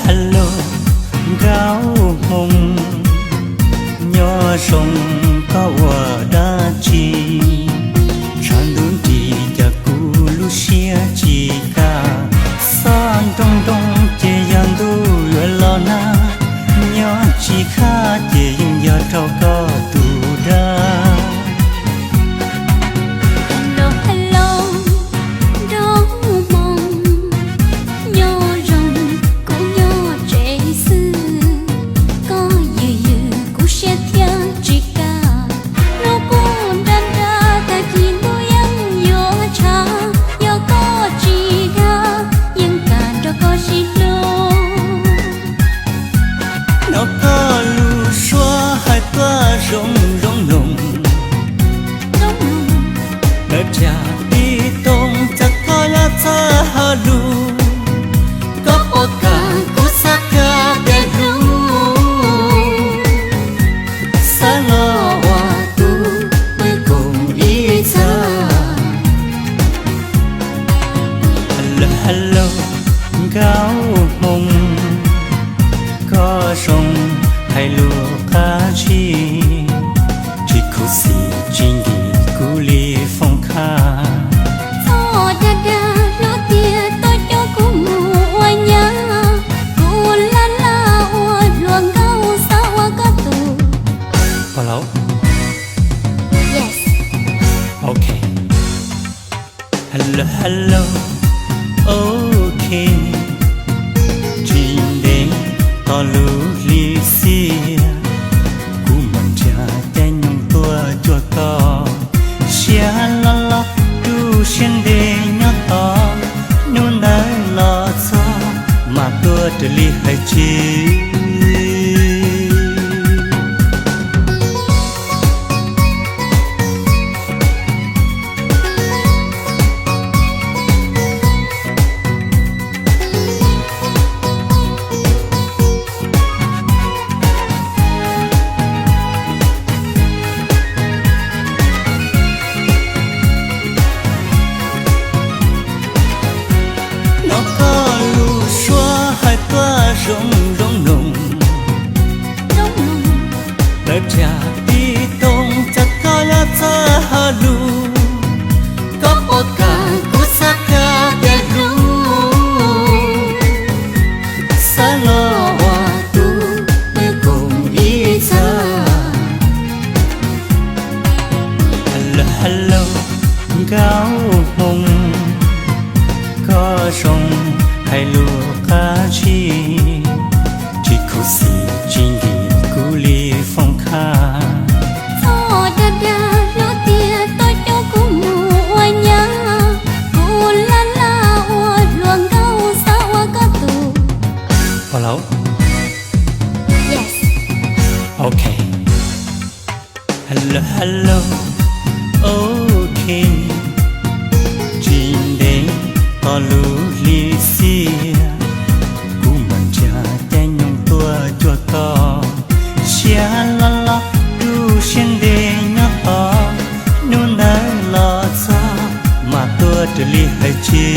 Hello gáo hồng nhỏ sông cao đa chi tràn đun đi cha cu lu xia chi ca san đông đông che yang du lo na nhỏ chi kha che yung ya trao ca tu da. Rong rong nồng đất cha đi tông chắc có lá xa hà lu có ô cả cú sa ca đen ru sa lo hoa tu với cùng ý xa. Hello gáo hồng có sông hay lúa cá chi si chính gì cú li phong kha so da da lo tia tôi cho cú mua nhá cú la la hoa luồng gao sao hoa có tu. Hello. Yes. Okay. Hello. Okay. Chính đến to lu li xia cú mặn cha chua to xia la la du xuyên đề nhớ to nôn nơi lo cho mà tua từ ly hay chi. Rong rong nồng đất cha đi tông chắc có lá xa hà lu có ô cả cú sa ca đen ru sa lo hoa tu với cùng ý xa. Hello gáo hồng có sông hay lúa cá chi si chính gì cú li phong kha so da da lo tia tôi cho cú mua nhá cú la la hoa luồng gao sao hoa có tu. Hello. Yes. Okay. Hello. Okay. Chính đến to lu li xia cú mặn cha chua to xia la la du xuyên đề nhớ to nôn nơi lo cho mà tua từ ly hay chi.